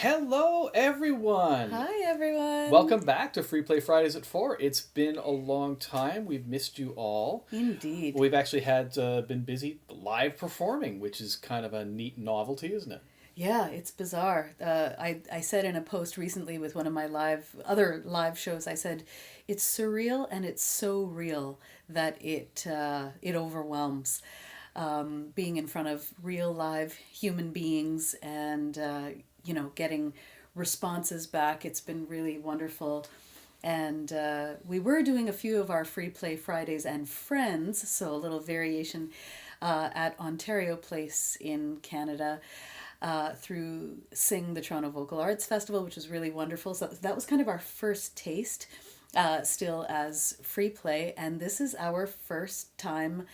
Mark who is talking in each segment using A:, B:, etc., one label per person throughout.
A: Hello, everyone.
B: Hi, everyone.
A: Welcome back to FreePlay Fridays at 4. It's been a long time. We've missed you all.
B: Indeed.
A: We've actually been busy live performing, which is kind of a neat novelty, isn't it?
B: Yeah, it's bizarre. I said in a post recently with one of my other live shows, I said, it's surreal and it's so real that it overwhelms. Being in front of real live human beings and getting responses back. It's been really wonderful. And we were doing a few of our Free Play Fridays and Friends, so a little variation at Ontario Place in Canada through Sing the Toronto Vocal Arts Festival, which was really wonderful. So that was kind of our first taste, still as Free Play, and this is our first time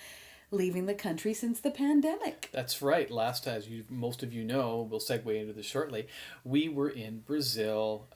B: leaving the country since the pandemic.
A: That's right. Last, as most of you know, we'll segue into this shortly. We were in Brazil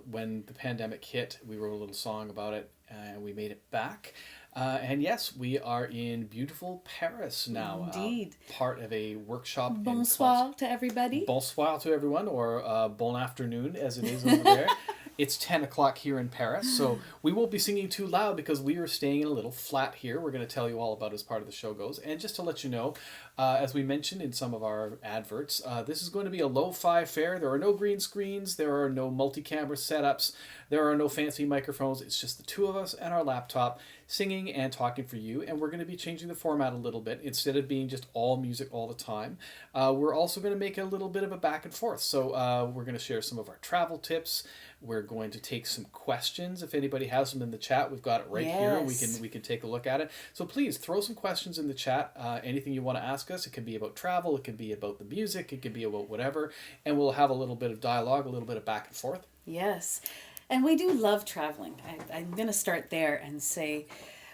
A: when the pandemic hit. We wrote a little song about it, and we made it back. And yes, we are in beautiful Paris now.
B: Indeed.
A: Part of a workshop.
B: Bonsoir to everybody.
A: Bonsoir to everyone, or bon afternoon as it is over there. It's 10 o'clock here in Paris, so we won't be singing too loud because we are staying in a little flat here. We're going to tell you all about as part of the show goes. And just to let you know, as we mentioned in some of our adverts, this is going to be a lo-fi fare. There are no green screens. There are no multi-camera setups. There are no fancy microphones. It's just the two of us and our laptop singing and talking for you. And we're going to be changing the format a little bit. Instead of being just all music all the time, we're also going to make a little bit of a back and forth. So we're going to share some of our travel tips. We're going to take some questions. If anybody has them in the chat, we've got it right here. We can take a look at it. So please throw some questions in the chat. Anything you want to ask us. It can be about travel. It can be about the music. It can be about whatever. And we'll have a little bit of dialogue, a little bit of back and forth.
B: Yes. And we do love traveling. I'm going to start there and say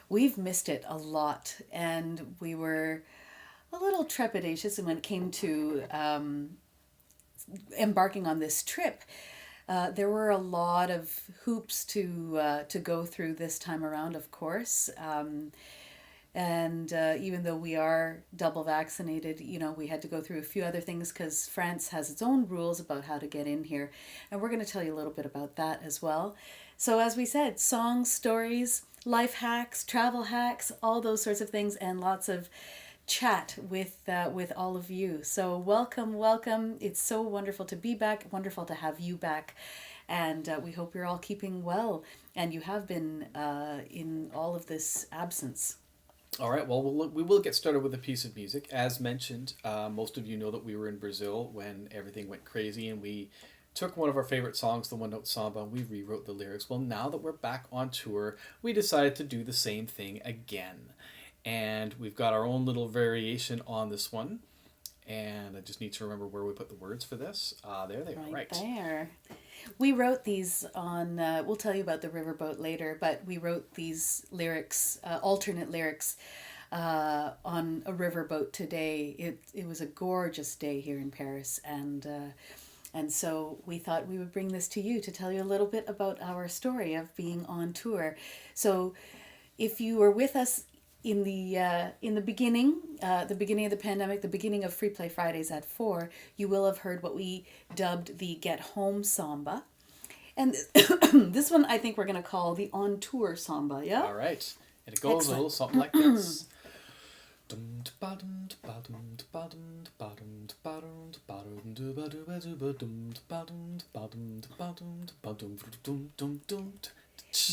B: we've missed it a lot. And we were a little trepidatious when it came to embarking on this trip. There were a lot of hoops to go through this time around, of course. And even though we are double vaccinated, we had to go through a few other things because France has its own rules about how to get in here. And we're going to tell you a little bit about that as well. So as we said, songs, stories, life hacks, travel hacks, all those sorts of things, and lots of chat with all of you. So welcome. It's so wonderful to be back, wonderful to have you back. And we hope you're all keeping well. And you have been in all of this absence.
A: All right, well, we will get started with a piece of music. As mentioned, most of you know that we were in Brazil when everything went crazy, and we took one of our favorite songs, the one-note samba, and we rewrote the lyrics. Well, now that we're back on tour, we decided to do the same thing again. And we've got our own little variation on this one. And I just need to remember where we put the words for this. There they are. Right
B: there. We wrote these on, we'll tell you about the riverboat later, but we wrote these lyrics, alternate lyrics, on a riverboat today. It was a gorgeous day here in Paris, and so we thought we would bring this to you to tell you a little bit about our story of being on tour. So if you were with us in the beginning of the pandemic, the beginning of Free Play Fridays at 4, you will have heard what we dubbed the Get Home Samba. And this one I think we're going to call the On Tour Samba, yeah?
A: All right. And it goes a little something like this.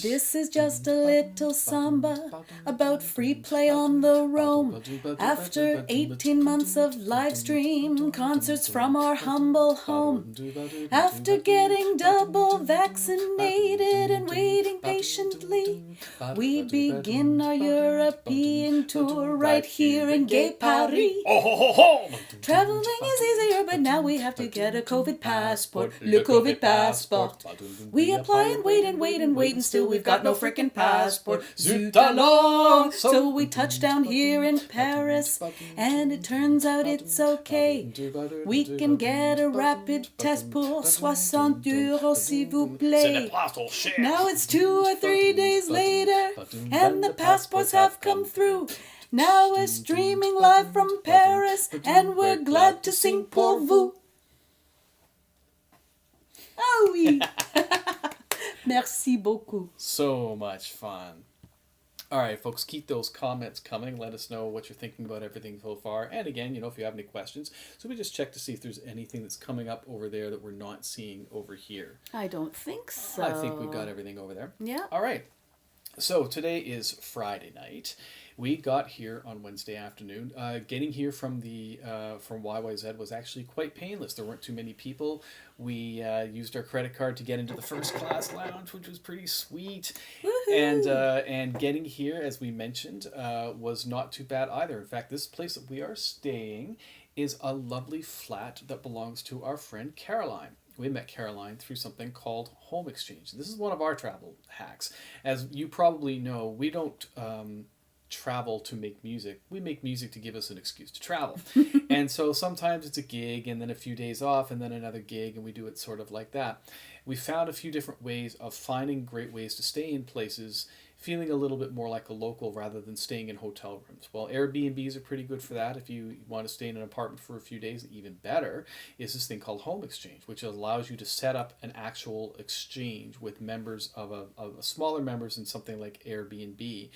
B: This is just a little samba about free play on the roam. After 18 months of live stream concerts from our humble home. After getting double vaccinated and waiting patiently, we begin our European tour right here in gay Paris. Traveling is easier, but now we have to get a COVID passport. Le COVID passport. We apply and wait and wait and wait, and still we've got no frickin' passport. Zut alors! So we touch down here in Paris, and it turns out it's okay. We can get a rapid test pour 60 euros, s'il vous plaît. Now it's 2 or 3 days later, and the passports have come through. Now we're streaming live from Paris, and we're glad to sing pour vous. oui. Merci beaucoup.
A: So much fun. All right, folks, keep those comments coming. Let us know what you're thinking about everything so far. And again, if you have any questions, so we just check to see if there's anything that's coming up over there that we're not seeing over here.
B: I don't think so.
A: I think we've got everything over there.
B: Yeah.
A: All right. So today is Friday night. We got here on Wednesday afternoon. Getting here from YYZ was actually quite painless. There weren't too many people. We used our credit card to get into the first class lounge, which was pretty sweet. And getting here, as we mentioned, was not too bad either. In fact, this place that we are staying is a lovely flat that belongs to our friend Caroline. We met Caroline through something called Home Exchange. This is one of our travel hacks. As you probably know, we don't travel to make music. We make music to give us an excuse to travel. And so sometimes it's a gig and then a few days off and then another gig, and we do it sort of like that. We found a few different ways of finding great ways to stay in places feeling a little bit more like a local rather than staying in hotel rooms. Well, Airbnbs are pretty good for that. If you want to stay in an apartment for a few days, even better is this thing called Home Exchange, which allows you to set up an actual exchange with members of a smaller members in something like Airbnb,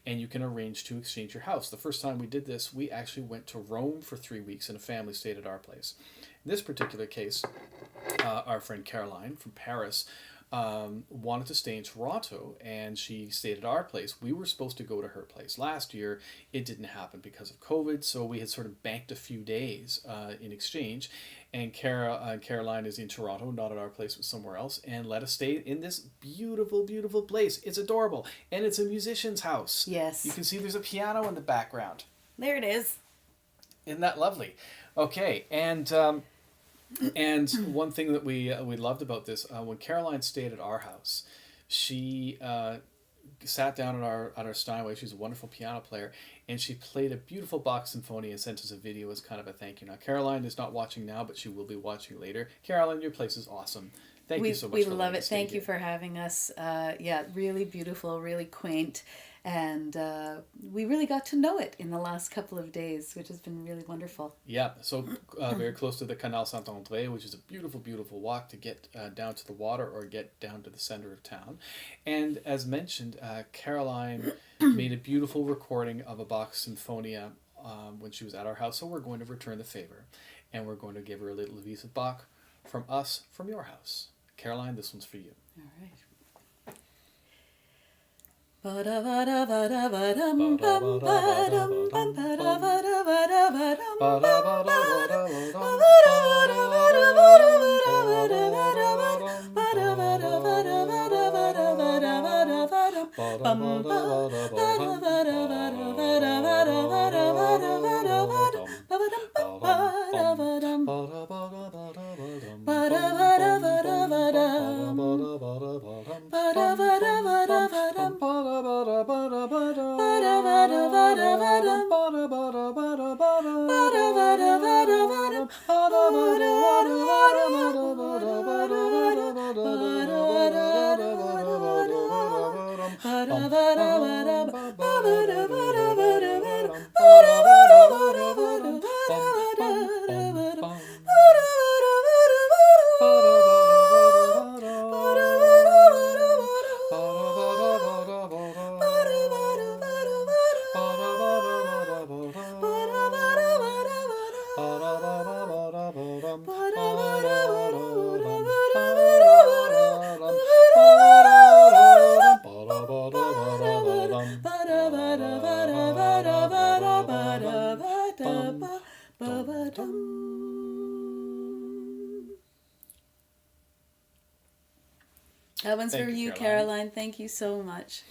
A: and you can arrange to exchange your house. The first time we did this, we actually went to Rome for 3 weeks and a family stayed at our place. In this particular case, our friend Caroline from Paris wanted to stay in Toronto, and she stayed at our place. We were supposed to go to her place last year. It didn't happen because of COVID, so we had sort of banked a few days in exchange. And Caroline is in Toronto, not at our place, but somewhere else, and let us stay in this beautiful, beautiful place. It's adorable, and it's a musician's house.
B: Yes.
A: You can see there's a piano in the background.
B: There it is.
A: Isn't that lovely? Okay, and one thing that we loved about this, when Caroline stayed at our house, she sat down at our Steinway. She's a wonderful piano player, and she played a beautiful Bach symphony and sent us a video as kind of a thank you. Now, Caroline is not watching now, but she will be watching later. Caroline, your place is awesome. Thank you so much.
B: We love it. Thank you for having us. Really beautiful, really quaint. And we really got to know it in the last couple of days, which has been really wonderful.
A: Yeah, so very close to the Canal Saint-André, which is a beautiful, beautiful walk to get down to the water or get down to the center of town. And as mentioned, Caroline made a beautiful recording of a Bach Sinfonia when she was at our house, so we're going to return the favor. And we're going to give her a little piece of Bach from us, from your house. Caroline, this one's for you.
B: All right. That one's for you, Caroline. Thank you so much.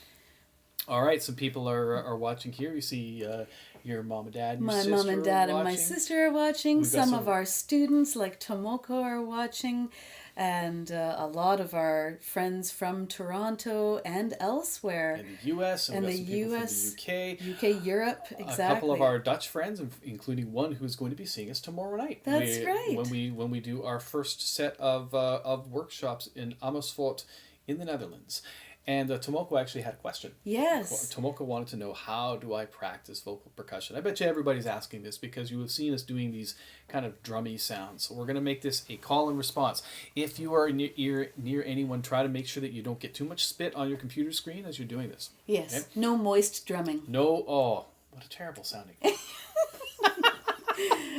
A: All right, some people are watching here. You see your mom and dad, your sister.
B: My mom and dad and
A: watching.
B: my sister are watching. Some of our students, like Tomoko, are watching. And a lot of our friends from Toronto and elsewhere.
A: And the U.S. And the U.S. From the U.K.
B: UK, Europe, exactly.
A: A couple of our Dutch friends, including one who's going to be seeing us tomorrow night.
B: That's right.
A: When we do our first set of workshops in Amersfoort in the Netherlands. And Tomoko actually had a question.
B: Yes.
A: Tomoko wanted to know, how do I practice vocal percussion? I bet you everybody's asking this because you have seen us doing these kind of drummy sounds. So we're going to make this a call and response. If you are near anyone, try to make sure that you don't get too much spit on your computer screen as you're doing this.
B: Yes.
A: Okay?
B: No moist drumming.
A: No. Oh, what a terrible sounding.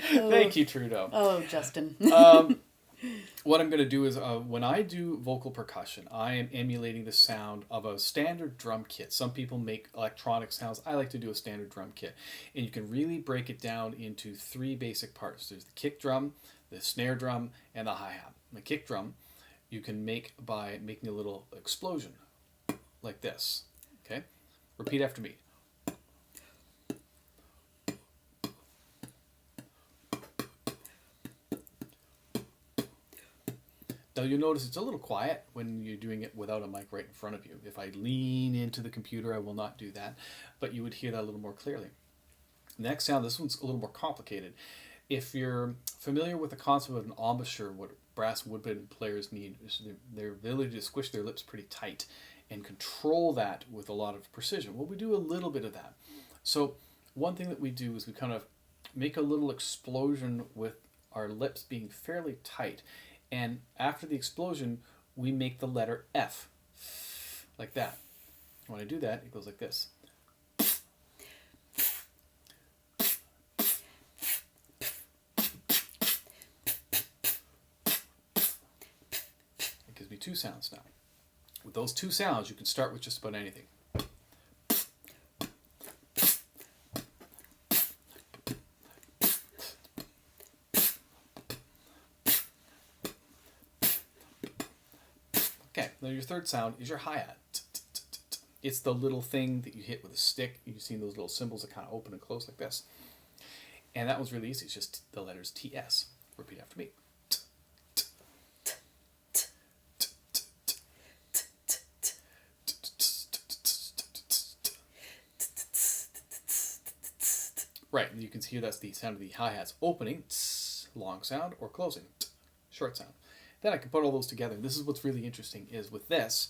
A: Thank you, Trudeau.
B: Oh, Justin.
A: What I'm going to do is when I do vocal percussion, I am emulating the sound of a standard drum kit. Some people make electronic sounds. I like to do a standard drum kit. And you can really break it down into 3 basic parts. There's the kick drum, the snare drum, and the hi-hat. The kick drum you can make by making a little explosion like this. Okay? Repeat after me. Now you'll notice it's a little quiet when you're doing it without a mic right in front of you. If I lean into the computer, I will not do that, but you would hear that a little more clearly. Next sound, this one's a little more complicated. If you're familiar with the concept of an embouchure, what brass woodwind players need is their ability to squish their lips pretty tight and control that with a lot of precision. Well, we do a little bit of that. So one thing that we do is we kind of make a little explosion with our lips being fairly tight. And after the explosion, we make the letter F, like that. When I do that, it goes like this. It gives me 2 sounds now. With those 2 sounds, you can start with just about anything. Okay, now your third sound is your hi-hat. It's the little thing that you hit with a stick. You've seen those little symbols that kind of open and close like this. And that one's really easy. It's just the letters TS. Repeat after me. Right, and you can hear that's the sound of the hi-hats opening, long sound, or closing, short sound. Then I can put all those together. This is what's really interesting is with this,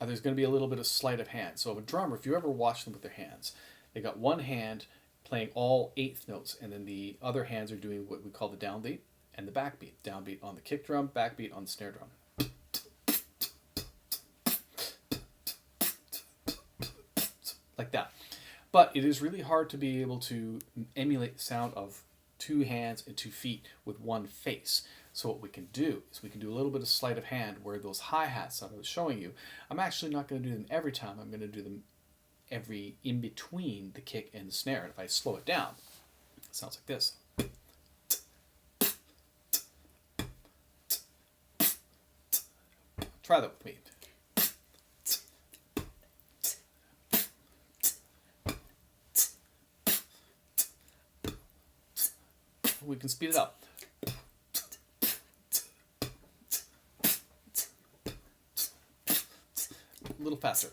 A: there's going to be a little bit of sleight of hand. So a drummer, if you ever watch them with their hands, they got one hand playing all 8th notes, and then the other hands are doing what we call the downbeat and the backbeat. Downbeat on the kick drum, backbeat on the snare drum. Like that. But it is really hard to be able to emulate the sound of 2 hands and 2 feet with one face. So what we can do is we can do a little bit of sleight of hand where those hi-hats that I was showing you, I'm actually not going to do them every time. I'm going to do them every in between the kick and the snare. And if I slow it down, it sounds like this. Try that with me. We can speed it up. A little faster.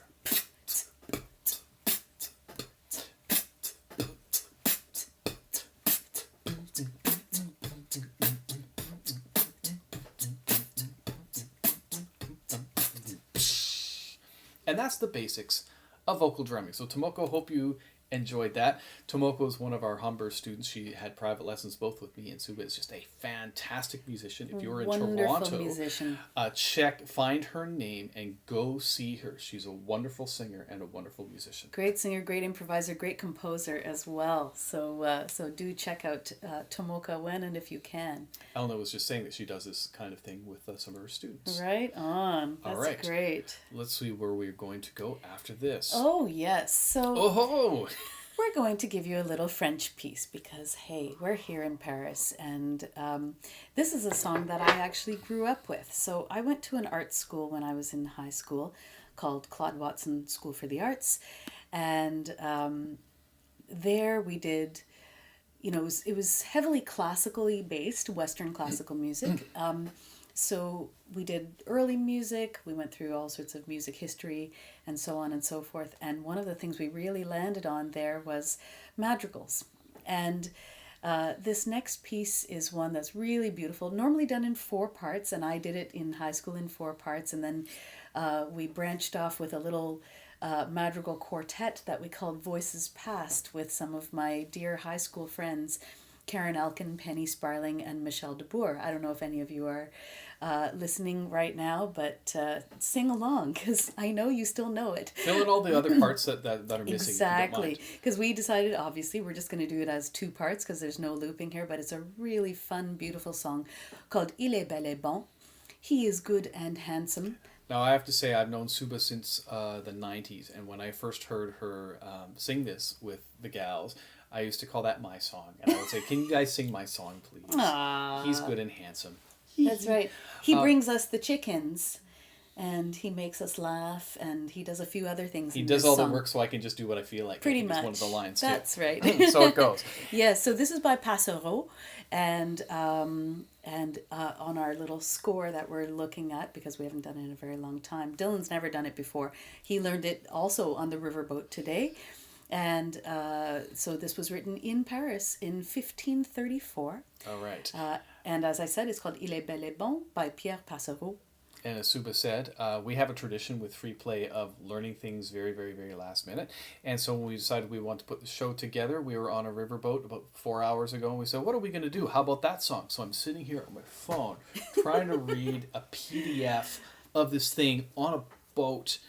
A: And that's the basics of vocal drumming. So Tomoko, hope you enjoyed that. Tomoko is one of our Humber students. She had private lessons both with me and Suba. Is just a fantastic musician. If you're in Toronto,
B: musician. Find
A: her name and go see her. She's a wonderful singer and a wonderful musician.
B: Great singer, great improviser, great composer as well. So do check out Tomoka when and if you can.
A: Elna was just saying that she does this kind of thing with some of her students.
B: Right on. That's
A: all right.
B: Great.
A: Let's see where we're going to go after this.
B: Oh, yes. So we're going to give you a little French piece because, hey, we're here in Paris. And this is a song that I actually grew up with. So I went to an art school when I was in high school called Claude Watson School for the Arts. And there we did, it was heavily classically based, Western classical music. So we did early music, we went through all sorts of music history and so on and so forth. And one of the things we really landed on there was madrigals. And This next piece is one that's really beautiful, normally done in 4 parts, and I did it in high school in 4 parts, and then we branched off with a little madrigal quartet that we called Voices Past with some of my dear high school friends, Karen Elkin, Penny Sparling, and Michelle DeBoer. I don't know if any of you are listening right now, but sing along, because I know you still know it.
A: Fill in all the other parts that are missing.
B: Exactly, because we decided, obviously, we're just going to do it as 2 parts, because there's no looping here, but it's a really fun, beautiful song called Il est bel et bon. He is good and handsome.
A: Now, I have to say, I've known Suba since the 90s, and when I first heard her sing this with the gals, I used to call that my song. And I would say, can you guys sing my song, please?
B: Aww.
A: He's good and handsome.
B: That's right. He brings us the chickens, and he makes us laugh, and he does a few other things.
A: He does all the work so I can just do what I feel like.
B: Pretty much.
A: It's one of the lines,
B: That's
A: too.
B: right.
A: So it goes.
B: Yes, so this is by Passereau, and on our little score that we're looking at, because we haven't done it in a very long time, Dylan's never done it before. He learned it also on the riverboat today. And so this was written in Paris in 1534.
A: All right.
B: And as I said, it's called Il est bel et bon by Pierre Passereau.
A: And as Suba said, we have a tradition with Free Play of learning things very, very, very last minute. And so when we decided we wanted to put the show together, we were on a riverboat about 4 hours ago, and we said, what are we going to do? How about that song? So I'm sitting here on my phone trying to read a PDF of this thing on a boat,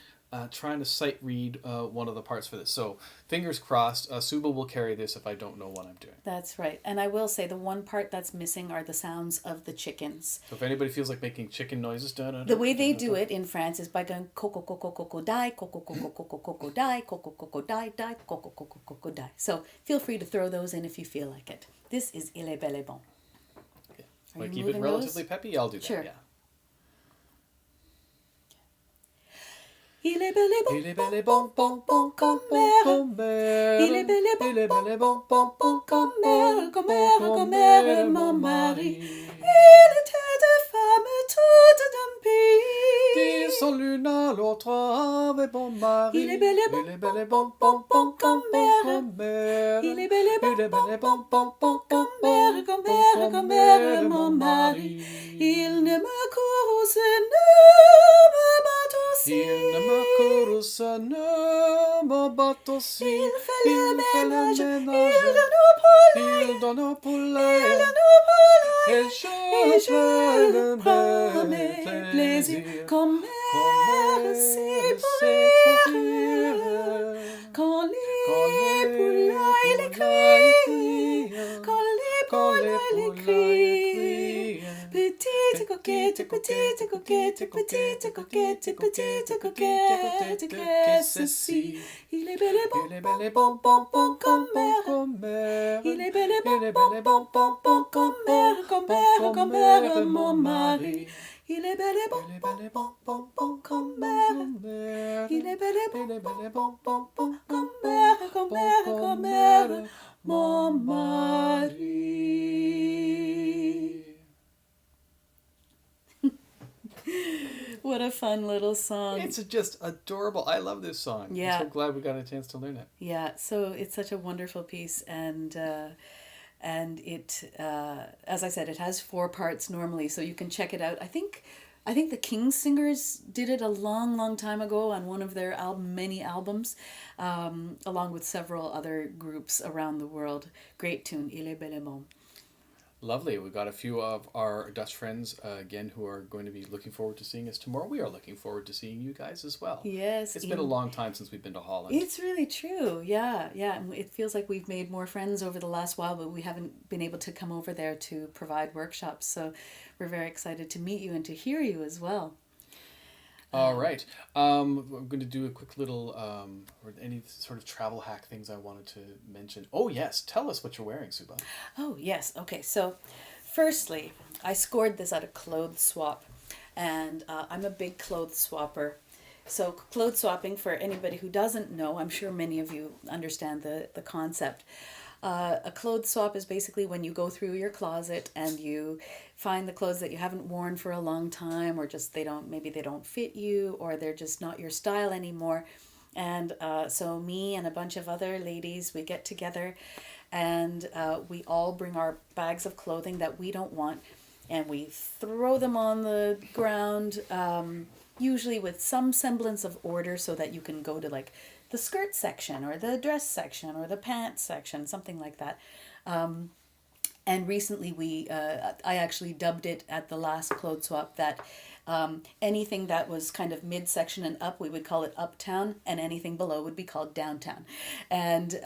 A: trying to sight read one of the parts for this. So fingers crossed, Suba will carry this if I don't know what I'm doing.
B: That's right. And I will say the one part that's missing are the sounds of the chickens.
A: So if anybody feels like making chicken noises,
B: the way they do it in France is by going coco coco coco die, coco coco coco coco die, coco coco die die, coco coco coco die. So feel free to throw those in if you feel like it. This is Il est bel et bon.
A: Okay. If I keep it relatively peppy, I'll do that.
B: Sure.
A: Yeah.
B: Il est bel et bon,
A: il est bel et bon, bon, bon,
B: comme
A: mère.
B: Il est bel et bon,
A: il est bel et bon, bon, bon,
B: comme mère, mon mari. Il était deux femmes toutes d'un pays.
A: Disons l'une à l'autre, ave bon mari.
B: Il est bel et bon,
A: bon, bon, bon,
B: comme mère. Il est bel et bon,
A: bon, bon, bon,
B: comme mère, mon mari. Il ne me courrouce, ne me bat aussi.
A: Il ne me courrouce, ne me bat aussi.
B: Il fait le ménage,
A: il donne aux poulets, et je
B: le prends mes plaisirs, comme mère si pour rire. Quand les poulailles les crient, quand les poulailles les crient. Petite coquette, petite coquette, petite coquette, petite coquette, qu'est-ce si? Il est bel et bon, bon, bon, comme mère. Il est bel et bon, bon, bon, bon, comme mère, mon mari. Il est bel et bon, bon, bon, bon, comme mère. Il est bel et bon, bon, bon, bon, comme mère, mon mari. What a fun little song.
A: It's just adorable. I love this song.
B: Yeah.
A: I'm so glad we got a chance to learn it.
B: Yeah, so it's such a wonderful piece, and it, as I said, it has 4 parts normally, so you can check it out. I think the King Singers did it a long, long time ago on one of their many albums, along with several other groups around the world. Great tune, Il est bel et bon.
A: Lovely. We've got a few of our Dutch friends, again, who are going to be looking forward to seeing us tomorrow. We are looking forward to seeing you guys as well.
B: Yes.
A: It's been a long time since we've been to Holland.
B: It's really true. Yeah. And it feels like we've made more friends over the last while, but we haven't been able to come over there to provide workshops. So we're very excited to meet you and to hear you as well.
A: All right. I'm going to do a quick little, or any sort of travel hack things I wanted to mention. Oh, yes. Tell us what you're wearing, Suba.
B: Oh, yes. Okay. So, firstly, I scored this at a clothes swap, and I'm a big clothes swapper. So, clothes swapping, for anybody who doesn't know, I'm sure many of you understand the concept. A clothes swap is basically when you go through your closet and you find the clothes that you haven't worn for a long time, or just maybe they don't fit you, or they're just not your style anymore. And so me and a bunch of other ladies, we get together and we all bring our bags of clothing that we don't want, and we throw them on the ground, usually with some semblance of order, so that you can go to like the skirt section or the dress section or the pants section, something like that. And recently I actually dubbed it at the last clothes swap that anything that was kind of midsection and up, we would call it uptown, and anything below would be called downtown. And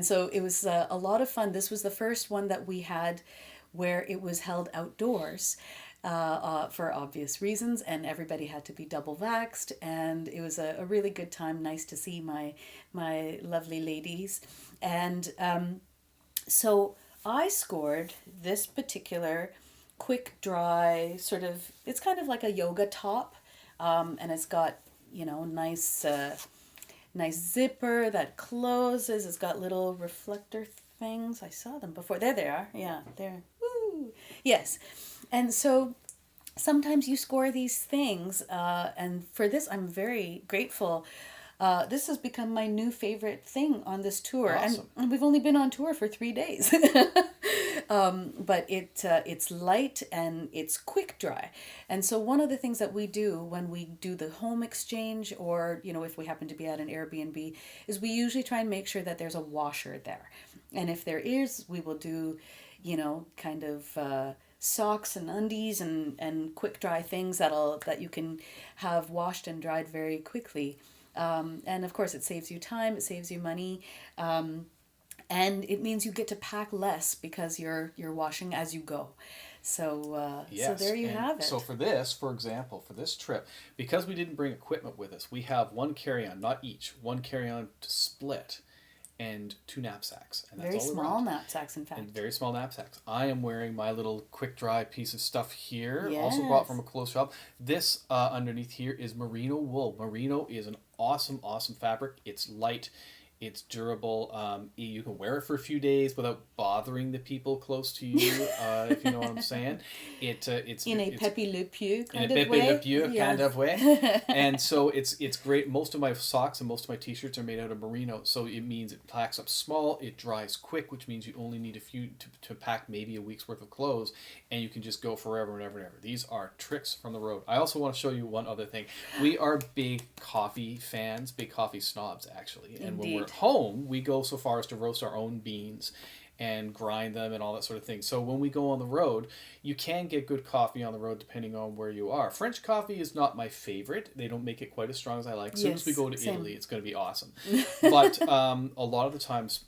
B: so it was a lot of fun. This was the first one that we had where it was held outdoors. For obvious reasons, and everybody had to be double vaxxed, and it was a really good time. Nice to see my lovely ladies. And so I scored this particular quick dry sort of, it's kind of like a yoga top, and it's got, nice zipper that closes. It's got little reflector things. I saw them before. There they are. Yeah, there. Woo! Yes. And so sometimes you score these things, and for this I'm very grateful. This has become my new favorite thing on this tour.
A: Awesome.
B: And we've only been on tour for 3 days. But it's light and it's quick dry. And so one of the things that we do when we do the home exchange, or if we happen to be at an Airbnb, is we usually try and make sure that there's a washer there. And if there is, we will do kind of socks and undies and quick dry things that you can have washed and dried very quickly. And of course it saves you time, it saves you money, and it means you get to pack less because you're washing as you go. So
A: yes.
B: So there you have it.
A: So for this, for example, for this trip, because we didn't bring equipment with us, we have one carry-on, not each, one carry-on to split, and 2 knapsacks. And that's
B: very
A: all
B: small
A: around.
B: knapsacks, in fact.
A: And very small knapsacks. I am wearing my little quick dry piece of stuff here,
B: Yes.
A: also bought from a clothes shop. This underneath here is merino wool. Merino is an awesome fabric. It's light. It's durable. You can wear it for a few days without bothering the people close to you, if you know what I'm saying. It's
B: in a Pepe Le Pew kind
A: in a
B: of way.
A: Pepe Le Pew
B: Yeah.
A: kind of way. And so it's great. Most of my socks and most of my t-shirts are made out of merino, so it means it packs up small, it dries quick, which means you only need a few to pack maybe a week's worth of clothes, and you can just go forever and ever and ever. These are tricks from the road. I also want to show you one other thing. We are big coffee fans, big coffee snobs, actually. And when we're at home, we go so far as to roast our own beans and grind them and all that sort of thing. So when we go on the road, you can get good coffee on the road depending on where you are. French coffee is not my favorite. They don't make it quite as strong as I like. As soon as we go to Italy, it's going to be awesome. But a lot of the times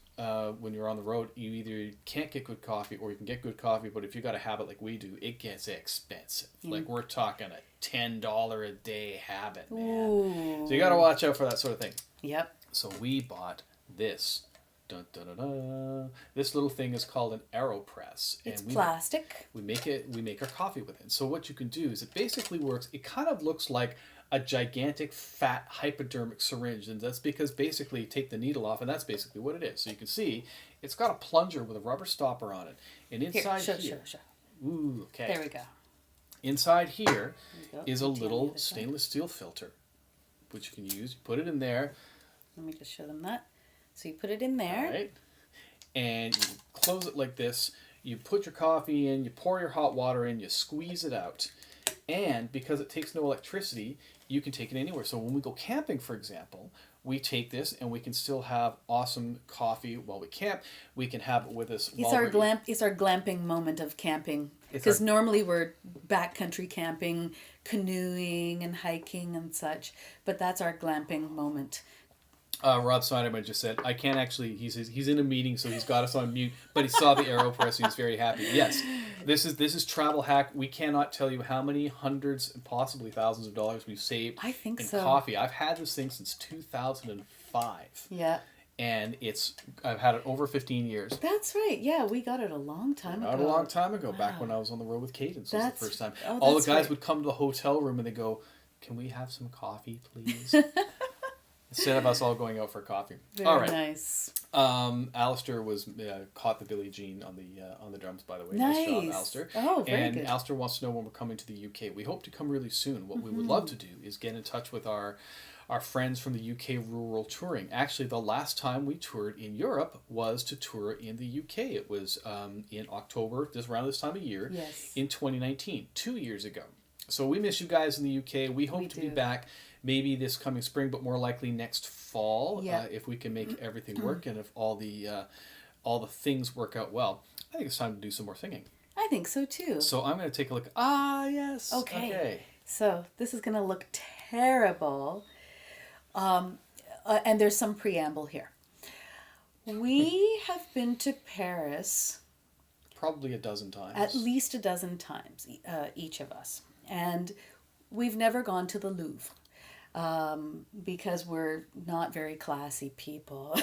A: when you're on the road, you either can't get good coffee or you can get good coffee, but if you got a habit like we do, it gets expensive. Like we're talking a $10 a day habit, man.
B: Ooh.
A: So you got to watch out for that sort of thing.
B: Yep.
A: So we bought this. Dun, dun, dun, dun. This little thing is called an AeroPress.
B: It's
A: and
B: plastic.
A: We make our coffee with it. So what you can do is it basically works. It kind of looks like a gigantic fat hypodermic syringe, and that's because basically you take the needle off, and that's basically what it is. So you can see it's got a plunger with a rubber stopper on it, and inside here.
B: Sure.
A: Ooh, okay.
B: There we go.
A: Inside here
B: There
A: is a little stainless steel filter, which you can use. You put it in there.
B: Let me just show them that. So you put it in there.
A: All right. And you close it like this. You put your coffee in, you pour your hot water in, you squeeze it out. And because it takes no electricity, you can take it anywhere. So when we go camping, for example, we take this and we can still have awesome coffee while we camp. We can have it with us.
B: It's our glamping moment of camping. Because normally we're backcountry camping, canoeing and hiking and such. But that's our glamping moment.
A: Rob Snyderman just said, I can't actually, he's in a meeting, so he's got us on mute, but he saw the AeroPress and he's very happy. Yes, this is travel hack. We cannot tell you how many hundreds and possibly thousands of dollars we've saved in coffee. I've had this thing since 2005.
B: Yeah.
A: And I've had it over 15 years.
B: That's right. Yeah, we got it a long time ago.
A: Not a long time ago, back when I was on the road with Cadence. Was the first time.
B: Oh,
A: all the guys would come to the hotel room and they go, can we have some coffee, please? Instead of us all going out for coffee.
B: Very
A: all right.
B: Nice.
A: Alistair was caught the Billie Jean on the drums, by the way.
B: Nice
A: job, Alistair.
B: Oh, very good.
A: And Alistair wants to know when we're coming to the UK. We hope to come really soon. What we would love to do is get in touch with our our friends from the UK Rural Touring. Actually, the last time we toured in Europe was to tour in the UK. It was in October, just around this time of year,
B: Yes.
A: in 2019, 2 years ago. So we miss you guys in the UK. We hope to be back maybe this coming spring, but more likely next fall, if we can make everything work and if all the things work out well. I think it's time to do some more singing.
B: I think so too.
A: So I'm going to take a look. Ah, yes.
B: Okay. So this is going to look terrible. And there's some preamble here. We have been to Paris
A: probably a dozen times.
B: At least a dozen times, each of us. And we've never gone to the Louvre. Because we're not very classy people.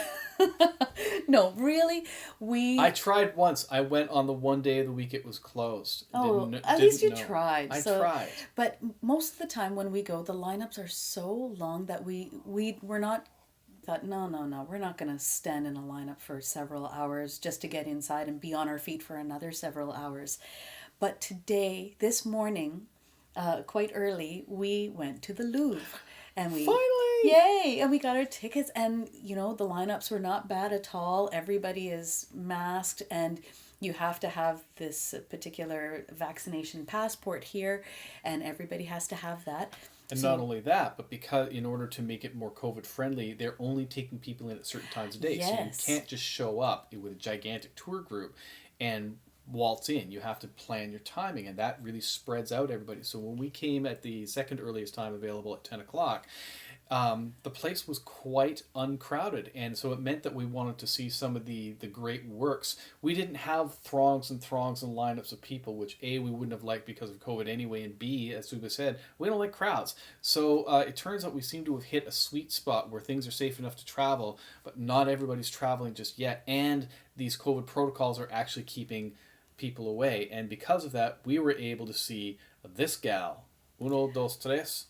B: No, really,
A: I tried once. I went on the one day of the week it was closed.
B: At least you tried.
A: I tried.
B: But most of the time when we go, the lineups are so long that we're not thought, no, we're not going to stand in a lineup for several hours just to get inside and be on our feet for another several hours. But today, this morning, quite early, we went to the Louvre. And
A: finally!
B: Yay! And we got our tickets, and the lineups were not bad at all. Everybody is masked, and you have to have this particular vaccination passport here, and everybody has to have that.
A: And not only that, but because in order to make it more COVID friendly, they're only taking people in at certain times of day.
B: Yes.
A: So you can't just show up with a gigantic tour group and waltz in. You have to plan your timing, and that really spreads out everybody. So when we came at the second earliest time available at 10 o'clock, the place was quite uncrowded, and so it meant that we wanted to see some of the great works. We didn't have throngs and lineups of people, which A, we wouldn't have liked because of COVID anyway, and B, as Suba said, we don't like crowds. So it turns out we seem to have hit a sweet spot where things are safe enough to travel, but not everybody's traveling just yet, and these COVID protocols are actually keeping people away, and because of that, we were able to see this gal. Uno, dos, tres.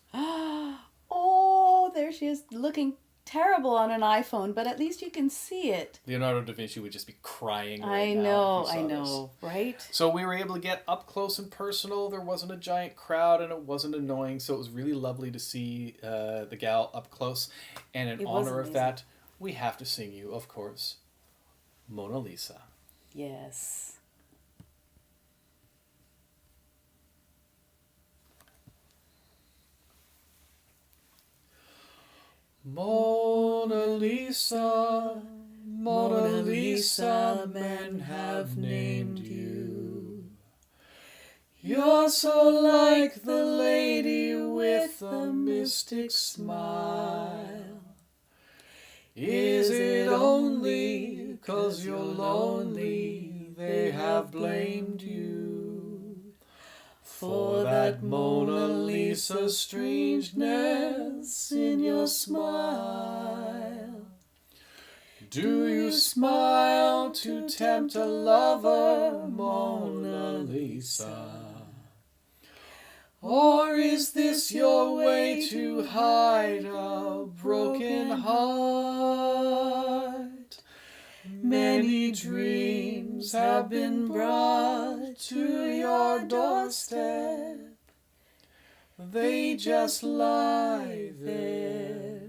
B: Oh, there she is, looking terrible on an iPhone, but at least you can see it.
A: Leonardo da Vinci would just be crying right
B: I
A: now.
B: I know, right?
A: So we were able to get up close and personal. There wasn't a giant crowd, and it wasn't annoying, so it was really lovely to see the gal up close. And in honor of that, we have to sing you, of course, Mona Lisa.
B: Yes.
A: Mona Lisa, Mona Lisa, men have named you. You're so like the lady with the mystic smile. Is it only 'cause you're lonely they have blamed you for that Mona Lisa strangeness in your smile? Do you smile to tempt a lover, Mona Lisa? Or is this your way to hide a broken heart? Many dreams have been brought to your doorstep. They just lie there,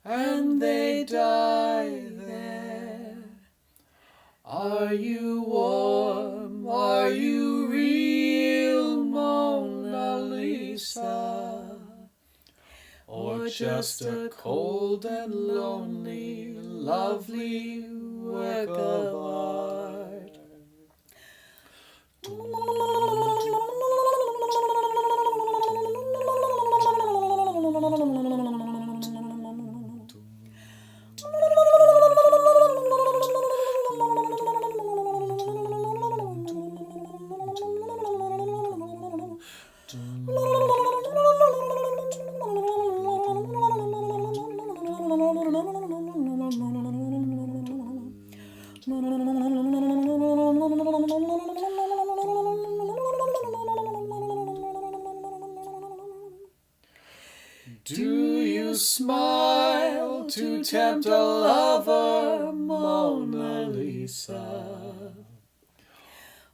A: and they die there. Are you warm? Are you real, Mona Lisa? Or just a cold and lonely, lovely work of art? Do you smile to tempt a lover, Mona Lisa?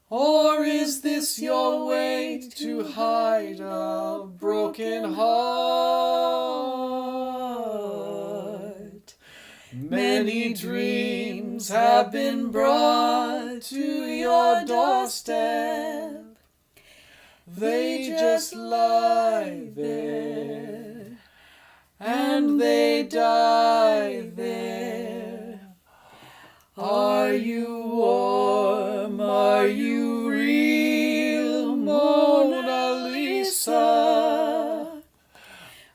A: Or is this your way to hide a broken heart? Things have been brought to your doorstep. They just lie there, and they die there. Are you warm? Are you real, Mona Lisa?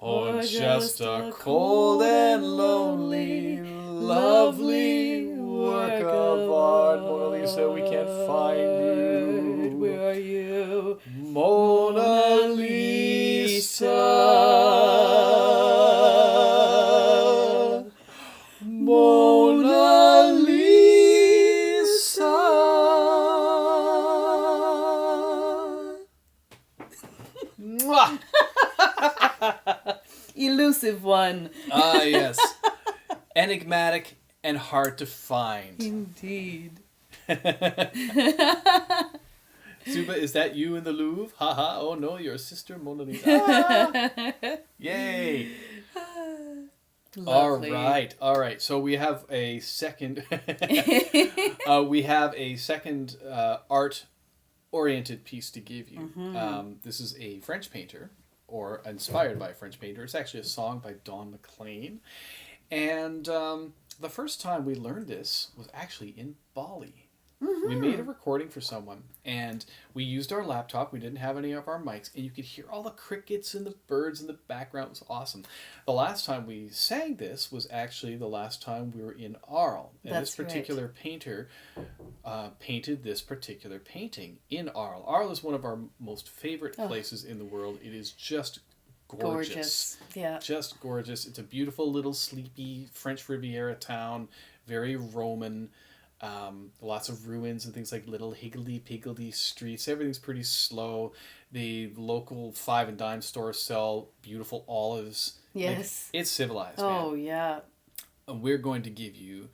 A: Or just a cold and lonely, lovely work of art? Mona Lisa, we can't find you.
B: Where are you?
A: Mona Lisa. Mona Lisa. Mwah!
B: Elusive one.
A: Ah, yes. Enigmatic and hard to find.
B: Indeed.
A: Zuba, is that you in the Louvre? Haha, oh no, your sister Mona Lisa. Ah! Yay!
B: Lovely.
A: All right. So we have a second art-oriented piece to give you.
B: Mm-hmm.
A: This is a French painter, or inspired by a French painter. It's actually a song by Don McLean. And the first time we learned this was actually in Bali.
B: Mm-hmm.
A: We made a recording for someone, and we used our laptop. We didn't have any of our mics, and you could hear all the crickets and the birds in the background. It was awesome. The last time we sang this was actually the last time we were in Arles. And
B: That's
A: this particular painter painted this particular painting in Arles. Arles is one of our most favorite places in the world. It is just gorgeous.
B: Yeah.
A: Just gorgeous. It's a beautiful little sleepy French Riviera town, very Roman. Lots of ruins and things like little higgledy-piggledy streets. Everything's pretty slow. The local 5 and dime stores sell beautiful olives.
B: Yes.
A: Like, it's civilized,
B: Oh,
A: man.
B: yeah.
A: And we're going to give you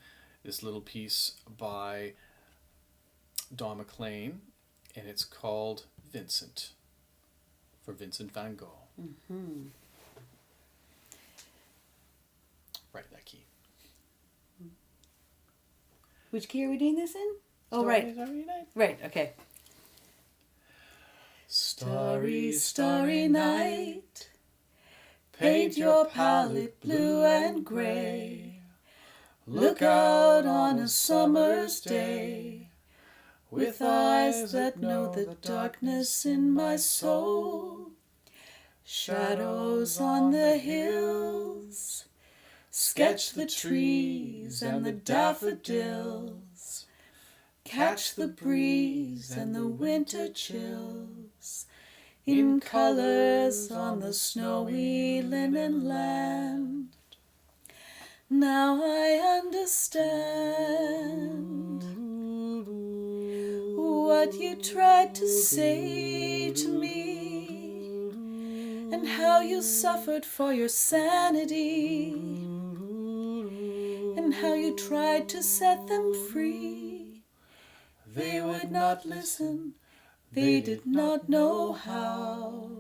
A: this little piece by Don McLean, and it's called Vincent, for Vincent van Gogh.
B: Mm-hmm.
A: Right, that key.
B: Which key are we doing this in? Oh,
A: Starry,
B: right.
A: Starry night.
B: Right, okay.
A: Starry,
B: starry night, paint your palette blue and gray. Look out on a summer's day, with eyes that know the darkness in my soul. Shadows on the hills, sketch the trees and the daffodils. Catch the breeze and the winter chills in colors on the snowy linen land. Now I understand what you tried to say to me, and how you suffered for your sanity, and how you tried to set them free. They would not listen, they did not know how.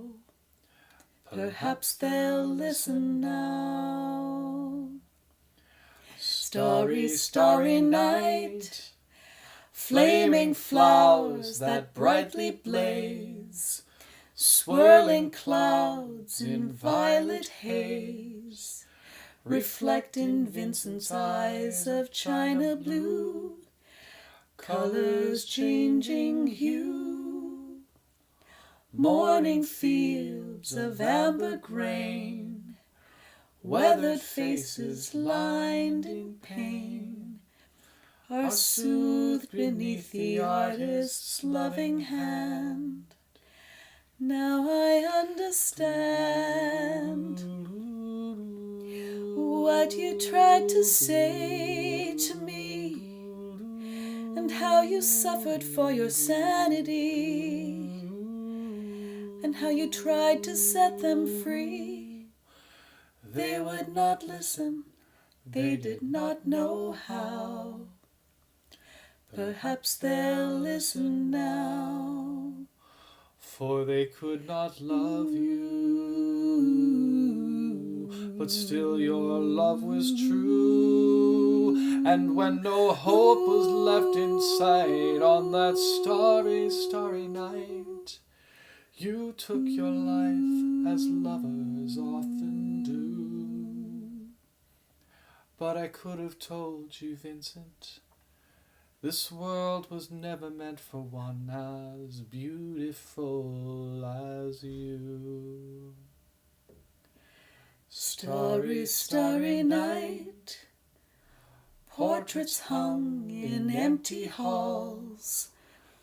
B: Perhaps they'll listen now. Starry, starry night, flaming flowers that brightly blaze, swirling clouds in violet haze, reflect in Vincent's eyes of china blue, colors changing hue. Morning fields of amber grain, weathered faces lined in pain, are soothed beneath the artist's loving hand. Now I understand what you tried to say to me, and how you suffered for your sanity, and how you tried to set them free. They would not listen, they did not know how. Perhaps they'll listen now.
A: For they could not love you but still your love was true. And when no hope was left in sight on that starry, starry night, you took your life as lovers often do. But I could have told you, Vincent, this world was never meant for one as beautiful as you.
B: Starry, starry night, portraits hung in empty halls,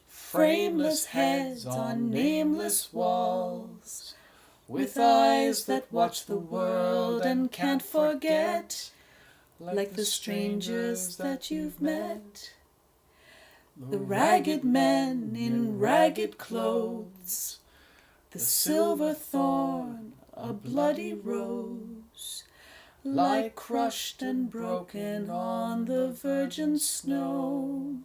B: frameless heads on nameless walls, with eyes that watch the world and can't forget, like the strangers that you've met. The ragged men in ragged clothes, the silver thorn, a bloody rose, lie crushed and broken on the virgin snow.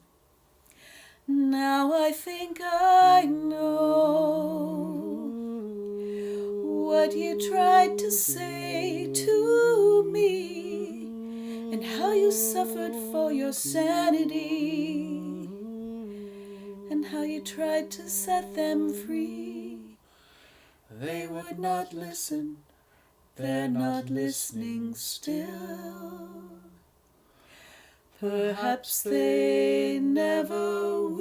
B: Now I think I know what you tried to say to me, and how you suffered for your sanity, and how you tried to set them free. They would not listen, they're not listening still. Perhaps they never will.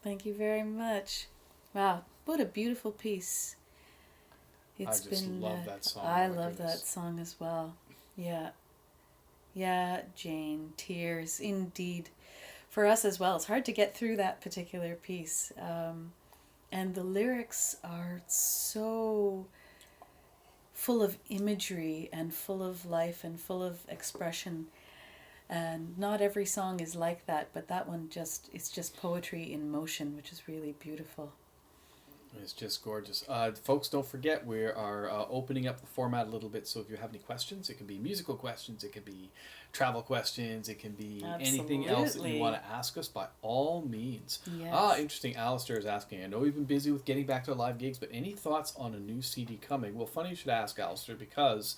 B: Thank you very much. Wow, what a beautiful piece.
A: I just love that song.
B: I love that song as well. Yeah. Yeah, Jane, tears, indeed. For us as well, it's hard to get through that particular piece. And the lyrics are so full of imagery and full of life and full of expression. And not every song is like that, but that one it's just poetry in motion, which is really beautiful.
A: It's just gorgeous. Folks, don't forget, we are opening up the format a little bit, so if you have any questions, it can be musical questions, it can be travel questions, it can be anything else that you want to ask us, by all means.
B: Yes.
A: Interesting. Alistair is asking, I know we've been busy with getting back to live gigs, but any thoughts on a new CD coming? Well, funny you should ask, Alistair, because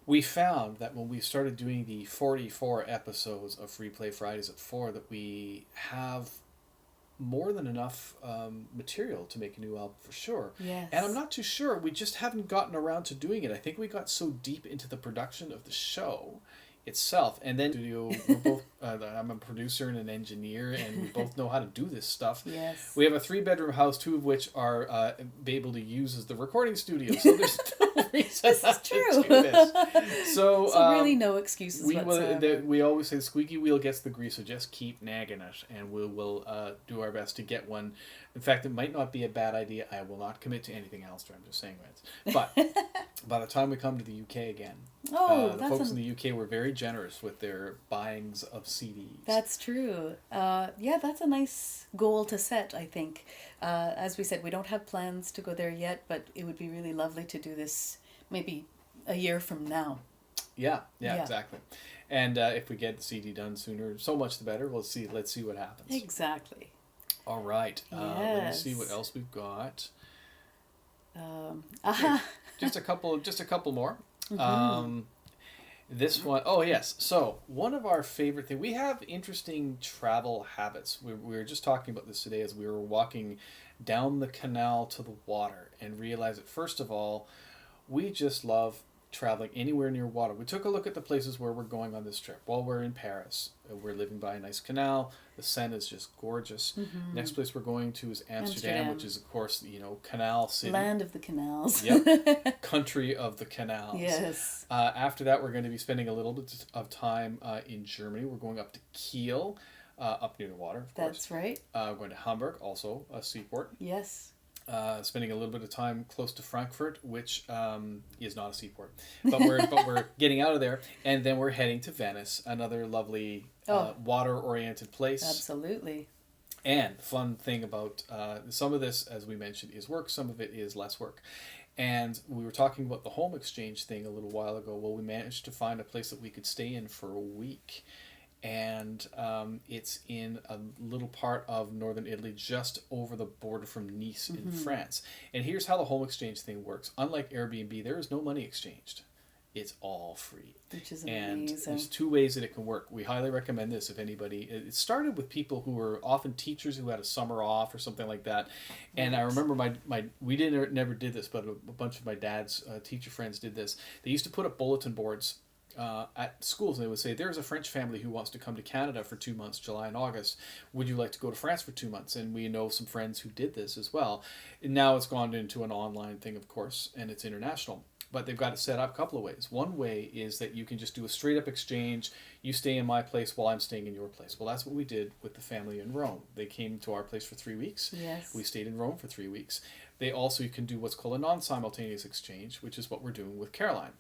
A: we found that when we started doing the 44 episodes of FreePlay Fridays at 4, that we have more than enough material to make a new album for sure.
B: Yes.
A: And I'm not too sure. We just haven't gotten around to doing it. I think we got so deep into the production of the show itself, and then we're both I'm a producer and an engineer, and we both know how to do this stuff.
B: Yes.
A: We have a 3-bedroom house, 2 of which are able to use as the recording studio, so there's no reason
B: this
A: not
B: is true.
A: to do this. So
B: really no excuses whatsoever.
A: We always say the squeaky wheel gets the grease, so just keep nagging it, and we'll do our best to get one. In fact, it might not be a bad idea. I will not commit to anything else, I'm just saying that. But by the time we come to the UK again, the folks in the UK were very generous with their buyings of CDs.
B: That's true. That's a nice goal to set, I think. As we said, we don't have plans to go there yet, but it would be really lovely to do this maybe a year from now.
A: Yeah, exactly. And if we get the CD done sooner, so much the better. Let's see what happens.
B: Exactly.
A: All right.
B: Yes.
A: Let me see what else we've got.
B: Okay.
A: Just a couple more.
B: Mm-hmm.
A: This one, oh yes. So one of our favorite things, we have interesting travel habits. We were just talking about this today as we were walking down the canal to the water, and realized that first of all, we just love traveling anywhere near water. We took a look at the places where we're going on this trip. Well, we're in Paris. We're living by a nice canal. The Seine is just gorgeous. Mm-hmm. Next place we're going to is Amsterdam, which is, of course, canal city.
B: Land of the canals.
A: Yep. Country of the canals.
B: Yes.
A: After that, we're going to be spending a little bit of time in Germany. We're going up to Kiel, up near the water, of course.
B: That's right.
A: We're going to Hamburg, also a seaport.
B: Yes.
A: Spending a little bit of time close to Frankfurt, which is not a seaport, but we're getting out of there, and then we're heading to Venice, another lovely water-oriented place.
B: Absolutely.
A: And the fun thing about some of this, as we mentioned, is work. Some of it is less work. And we were talking about the home exchange thing a little while ago. Well, we managed to find a place that we could stay in for a week. and it's in a little part of northern Italy, just over the border from Nice in France. And here's how the home exchange thing works. Unlike Airbnb, there is no money exchanged. It's all free.
B: Which is
A: and
B: amazing.
A: There's two ways that it can work. We highly recommend this if anybody. It started with people who were often teachers who had a summer off or something like that. And I remember my we never did this, but a bunch of my dad's teacher friends did this. They used to put up bulletin boards at schools, and they would say, there's a French family who wants to come to Canada for 2 months, July and August. Would you like to go to France for 2 months? And we know some friends who did this as well. And now it's gone into an online thing, of course, and it's international. But they've got it set up a couple of ways. One way is that you can just do a straight up exchange. You stay in my place while I'm staying in your place. Well, that's what we did with the family in Rome. They came to our place for 3 weeks.
B: Yes.
A: We stayed in Rome for 3 weeks. They also, you can do what's called a non-simultaneous exchange, which is what we're doing with Caroline.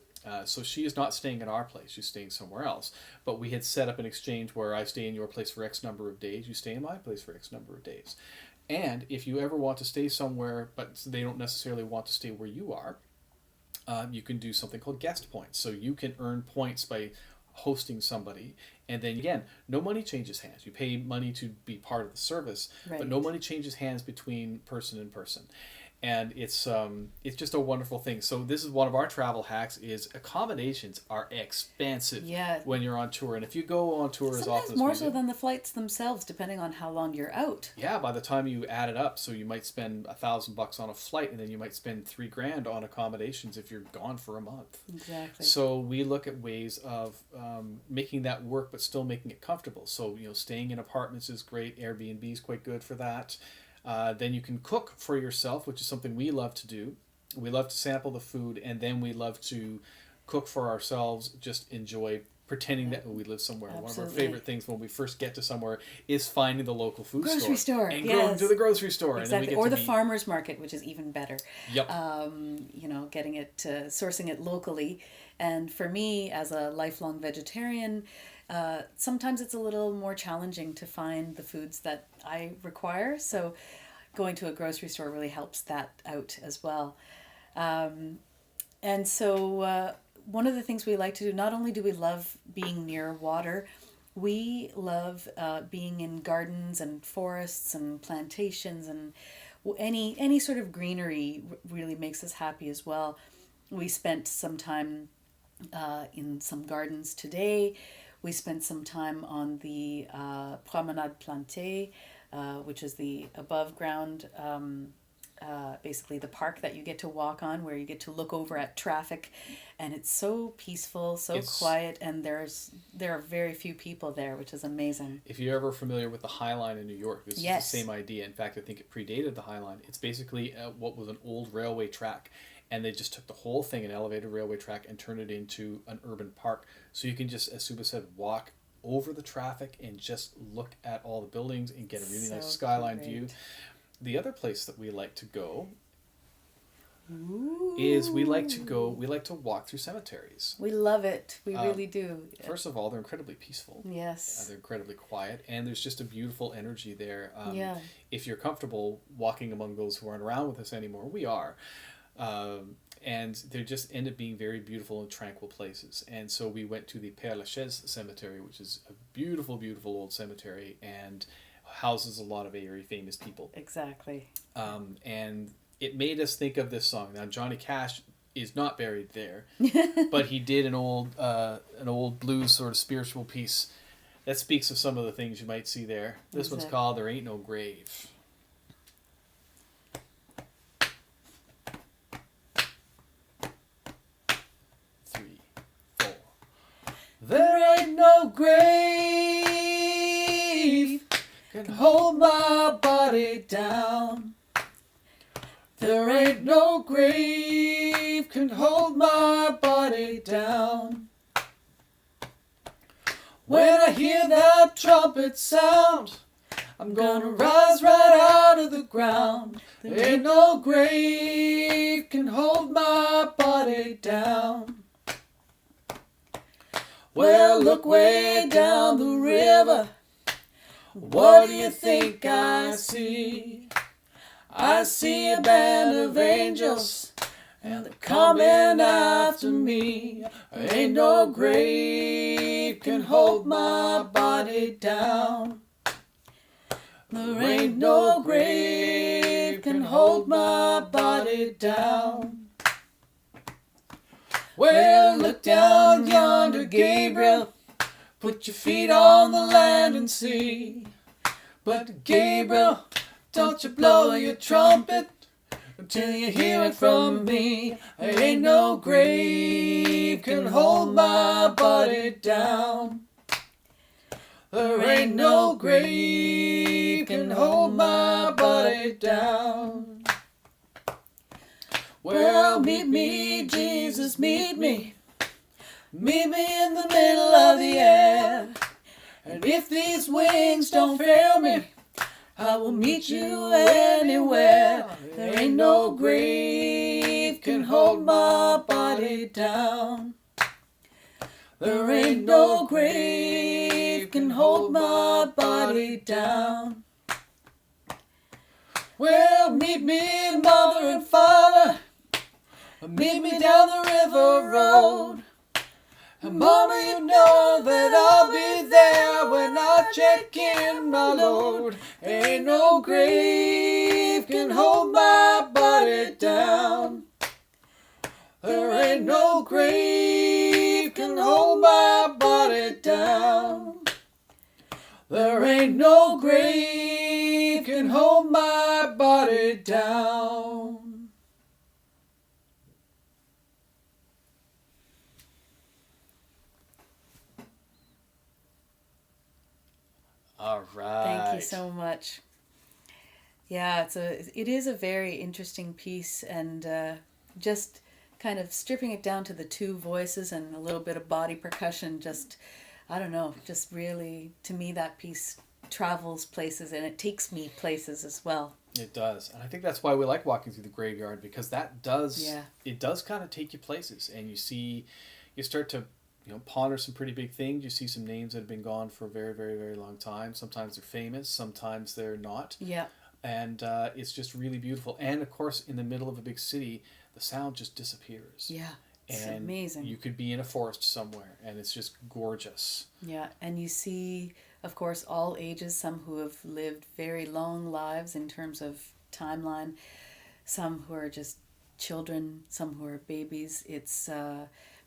A: So she is not staying at our place. She's staying somewhere else. But we had set up an exchange where I stay in your place for X number of days. You stay in my place for X number of days. And if you ever want to stay somewhere, but they don't necessarily want to stay where you are, you can do something called guest points. So you can earn points by hosting somebody. And then again, no money changes hands. You pay money to be part of the service, but no money changes hands between person and person. And it's just a wonderful thing. So this is one of our travel hacks: is accommodations are expensive when you're on tour. And if you go on tour as often as
B: more so than the flights themselves, depending on how long you're out.
A: Yeah, by the time you add it up, so you might spend $1,000 on a flight, and then you might spend $3,000 on accommodations if you're gone for a month.
B: Exactly.
A: So we look at ways of making that work, but still making it comfortable. So staying in apartments is great. Airbnb is quite good for that. Then you can cook for yourself, which is something we love to do. We love to sample the food, and then we love to cook for ourselves, just enjoy pretending that we live somewhere.
B: Absolutely.
A: One of our favorite things when we first get to somewhere is finding the local food
B: grocery store.
A: And going to the grocery store.
B: Exactly.
A: And then
B: or the farmer's market, which is even better.
A: Yep.
B: Getting it, sourcing it locally. And for me, as a lifelong vegetarian, sometimes it's a little more challenging to find the foods that I require. So going to a grocery store really helps that out as well. And so one of the things we like to do, not only do we love being near water, we love being in gardens and forests and plantations, and any sort of greenery really makes us happy as well. We spent some time in some gardens today. We spent some time on the Promenade Plantée, which is the above ground, basically the park that you get to walk on, where you get to look over at traffic, and it's so peaceful, quiet, and there are very few people there, which is amazing.
A: If you're ever familiar with the High Line in New York, this is the same idea. In fact, I think it predated the High Line. It's basically what was an old railway track. And they just took the whole thing, an elevated railway track, and turned it into an urban park. So you can just, as Suba said, walk over the traffic and just look at all the buildings and get a really nice skyline view. The other place that we like to go is we like to walk through cemeteries.
B: We love it. We really do.
A: First of all, they're incredibly peaceful.
B: Yes.
A: They're incredibly quiet, and there's just a beautiful energy there. If you're comfortable walking among those who aren't around with us anymore, we are. And they just end up being very beautiful and tranquil places. And so we went to the Père Lachaise Cemetery, which is a beautiful, beautiful old cemetery, and houses a lot of very famous people.
B: Exactly.
A: And it made us think of this song. Now, Johnny Cash is not buried there, but he did an old blues sort of spiritual piece that speaks of some of the things you might see there. This one's called "There Ain't No Grave." There ain't no grave can hold my body down. There ain't no grave can hold my body down. When I hear that trumpet sound, I'm gonna rise right out of the ground. There ain't no grave can hold my body down. Well, look way down the river. What do you think I see? I see a band of angels and they're coming after me. Ain't no grave can hold my body down. There ain't no grave can hold my body down. Well, look down yonder, Gabriel. Put your feet on the land and see. But Gabriel, don't you blow your trumpet until you hear it from me. Ain't no grave can hold my body down. There ain't no grave can hold my body down. Well, meet me, Jesus, meet me. Meet me in the middle of the air. And if these wings don't fail me, I will meet you anywhere. There ain't no grave can hold my body down. There ain't no grave can hold my body down. Well, meet me, mother and father. Meet me down the river road. And mama, you know that I'll be there when I check in my load. Ain't no grave can hold my body down. There ain't no grave can hold my body down. There ain't no grave can hold my body down. All right.
B: Thank you so much. Yeah, it is a very interesting piece, and just kind of stripping it down to the two voices and a little bit of body percussion, just, I don't know, just really, to me, that piece travels places, and it takes me places as well.
A: It does. And I think that's why we like walking through the graveyard, because that does, it does kind of take you places, and you start to, ponder some pretty big things. You see some names that have been gone for a very, very, very long time. Sometimes they're famous, sometimes they're not.
B: Yeah.
A: And it's just really beautiful. And of course, in the middle of a big city, the sound just disappears.
B: Yeah, it's
A: and
B: amazing.
A: You could be in a forest somewhere, and it's just gorgeous.
B: Yeah, and you see, of course, all ages, some who have lived very long lives in terms of timeline, some who are just children, some who are babies. It's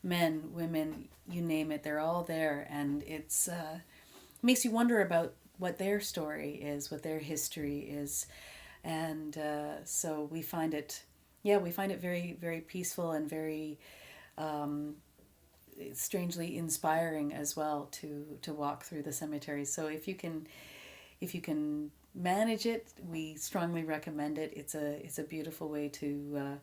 B: men, women, you name it, they're all there, and it's makes you wonder about what their story is, what their history is, and so we find it very, very peaceful and very strangely inspiring as well to walk through the cemeteries. So if you can manage it, we strongly recommend it. It's a beautiful way to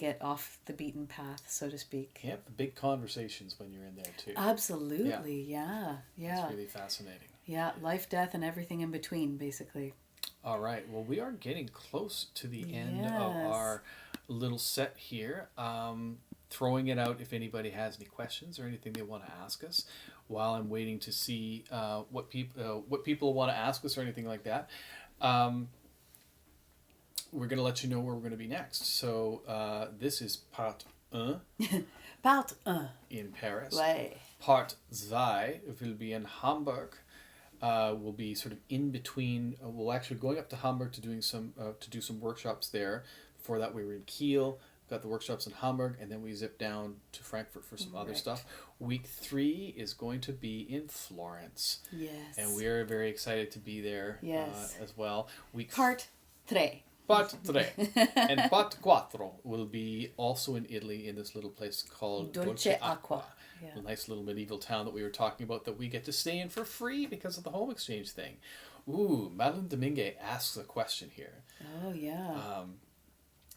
B: get off the beaten path, so to speak.
A: Yep, the big conversations when you're in there too.
B: Absolutely, yeah.
A: It's really fascinating.
B: Yeah, life, death, and everything in between, basically.
A: All right, well, we are getting close to the end of our little set here. Throwing it out if anybody has any questions or anything they want to ask us, while I'm waiting to see what people want to ask us or anything like that. We're going to let you know where we're going to be next. So this is part 1.
B: Part 1.
A: In Paris.
B: Ouais.
A: Part 2 will be in Hamburg. We'll be sort of in between. We'll actually going up to Hamburg to do some workshops there. Before that, we were in Kiel. Got the workshops in Hamburg, and then we zip down to Frankfurt for some other stuff. Week 3 is going to be in Florence.
B: Yes.
A: And we are very excited to be there as well.
B: Part 3.
A: Part 3. And part 4 will be also in Italy, in this little place called Dolce Acqua. Yeah. A nice little medieval town that we were talking about that we get to stay in for free because of the home exchange thing. Ooh, Madeline Domingue asks a question here.
B: Oh, yeah.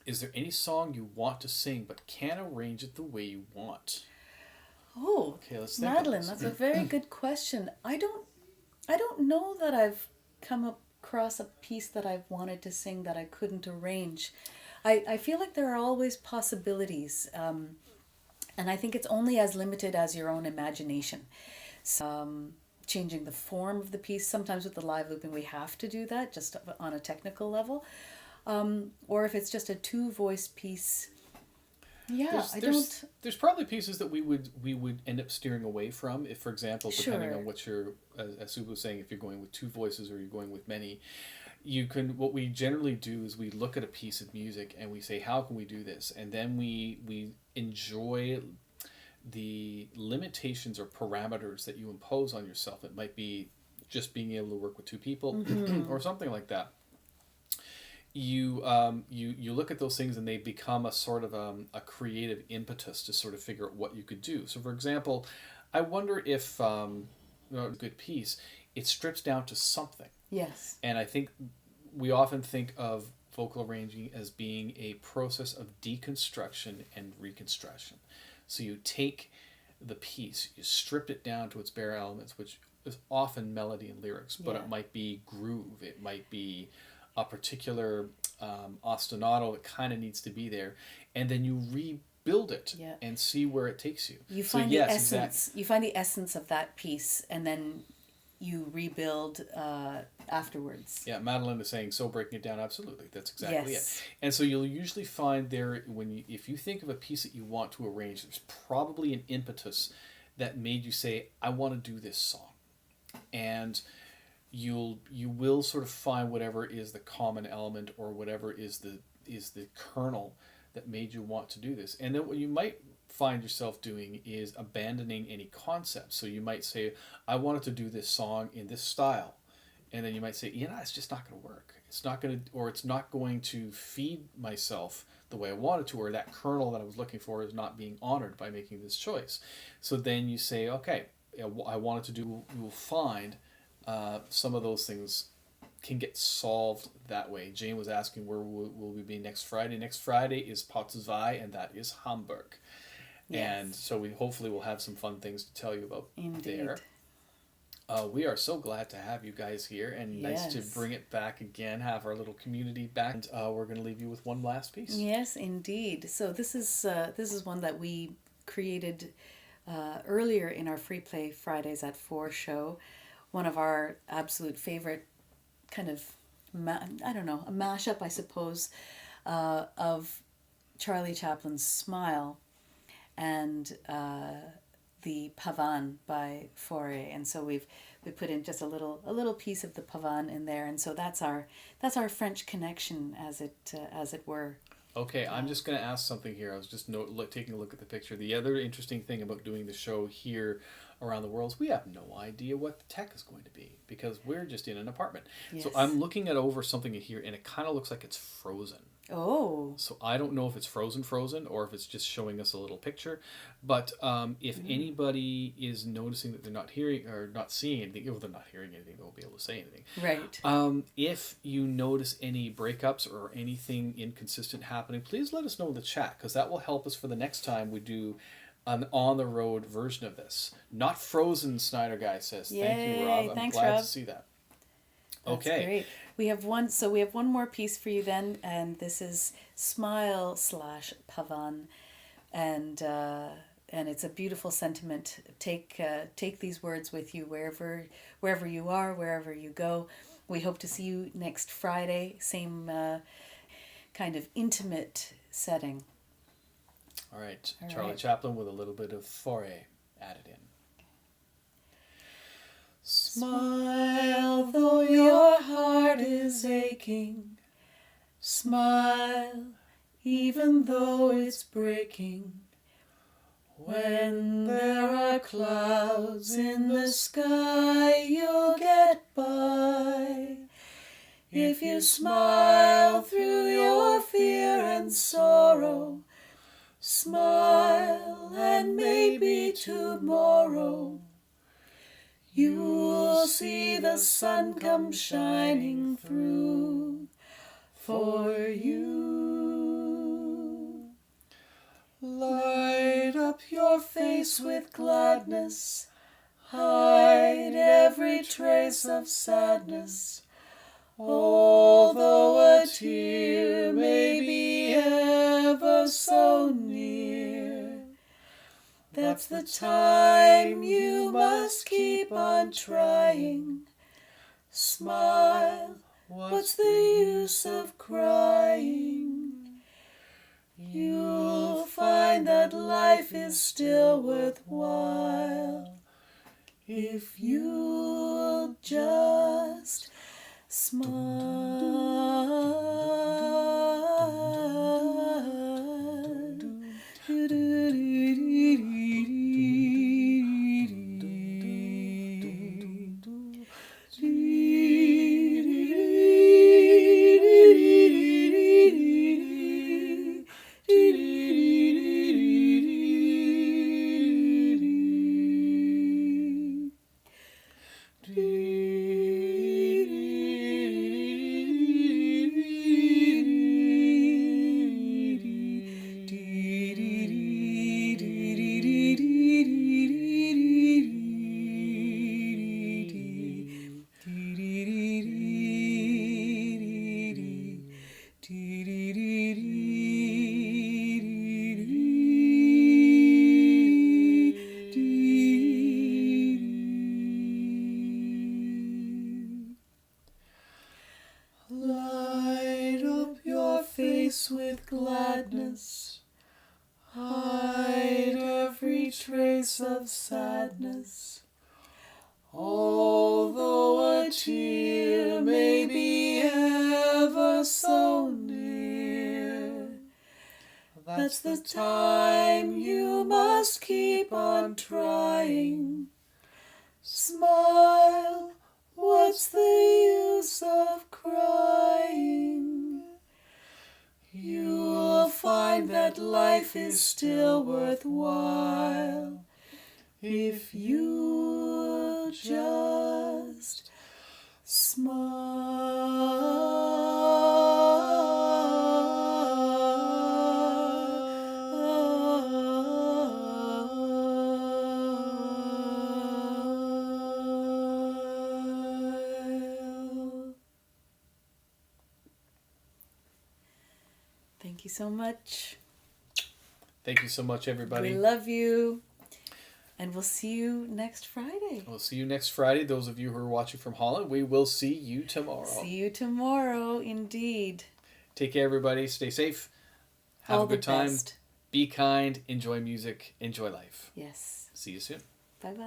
A: Is there any song you want to sing but can't arrange it the way you want?
B: Oh,
A: okay, let's think
B: Madeline, that's a very good question. I don't know that I've come across a piece that I've wanted to sing that I couldn't arrange. I feel like there are always possibilities, and I think it's only as limited as your own imagination. So, changing the form of the piece, sometimes with the live looping we have to do that just on a technical level. Or if it's just a 2-voice piece, Yeah,
A: There's probably pieces that we would end up steering away from if, for example, depending on what you're, as Sue was saying, if you're going with two voices or you're going with many, what we generally do is we look at a piece of music and we say, how can we do this? And then we enjoy the limitations or parameters that you impose on yourself. It might be just being able to work with two people or something like that. You look at those things and they become a sort of a creative impetus to sort of figure out what you could do. So, for example, I wonder if a good piece, it strips down to something.
B: Yes.
A: And I think we often think of vocal arranging as being a process of deconstruction and reconstruction. So you take the piece, you strip it down to its bare elements, which is often melody and lyrics, but it might be groove, it might be a particular ostinato that kind of needs to be there, and then you rebuild it and see where it takes you.
B: You find the essence. You find the essence of that piece, and then you rebuild afterwards.
A: Yeah, Madeline is saying, so breaking it down, absolutely. That's exactly it. And so you'll usually find there, if you think of a piece that you want to arrange, there's probably an impetus that made you say, I want to do this song. And you will sort of find whatever is the common element or whatever is the kernel that made you want to do this. And then what you might find yourself doing is abandoning any concept. So you might say, I wanted to do this song in this style. And then you might say, it's just not going to work. It's not going to feed myself the way I wanted to, or that kernel that I was looking for is not being honored by making this choice. So then you say, okay, I wanted to do, you'll find some of those things can get solved that way. Jane was asking, where will we be next Friday? Next Friday is Potsdam, and that is Hamburg. Yes. And so we hopefully will have some fun things to tell you about there. We are so glad to have you guys here, and nice to bring it back again, have our little community back. And we're going to leave you with one last piece.
B: Yes, indeed. So this is one that we created earlier in our FreePlay Fridays at 4 show. One of our absolute favorite kind of, a mashup, I suppose, of Charlie Chaplin's Smile and the Pavan by Fauré. And so we put in just a little piece of the Pavan in there, and so that's our French connection, as it were.
A: Okay, I'm just going to ask something here. I was just taking a look at the picture. The other interesting thing about doing the show here around the world is we have no idea what the tech is going to be because we're just in an apartment. Yes. So I'm looking at over something here, and it kind of looks like it's frozen.
B: Oh.
A: So I don't know if it's frozen, or if it's just showing us a little picture. But if anybody is noticing that they're not hearing or not seeing anything, they're not hearing anything, they won't be able to say anything.
B: Right.
A: If you notice any breakups or anything inconsistent happening, please let us know in the chat, because that will help us for the next time we do an on-the-road version of this. Not frozen, Snyder Guy says.
B: Yay.
A: Thank you, Rob.
B: Thanks,
A: glad
B: Rob.
A: to see that.
B: That's
A: okay.
B: Great. We have one more piece for you then, and this is Smile / Pavan, and it's a beautiful sentiment. Take these words with you wherever you are, wherever you go. We hope to see you next Friday, same kind of intimate setting.
A: All right. Charlie Chaplin with a little bit of Fauré added in. Smile though your heart is aching. Smile even though it's breaking. When there are clouds in the sky, you'll get by. If you smile through your fear and sorrow, smile and maybe tomorrow you'll see the sun come shining through for you. Light up your face with gladness, hide every trace of sadness. Although a tear may be ever so near, that's the time you must keep on trying. Smile, what's the use of crying?
B: you'll find that life is still worthwhile if you'll just light up your face with gladness, hide every trace of sadness. Although a tear may be ever so near, that's the time you must keep on trying. Smile, what's the use of crying? You'll find that life is still worthwhile if you just smile. Thank you so much.
A: Thank you so much, everybody.
B: We love you. And we'll see you next Friday.
A: We'll see you next Friday. Those of you who are watching from Holland, we will see you tomorrow.
B: See you tomorrow, indeed.
A: Take care, everybody. Stay safe. Have a good time. Be kind. Enjoy music. Enjoy life.
B: Yes.
A: See you soon.
B: Bye-bye.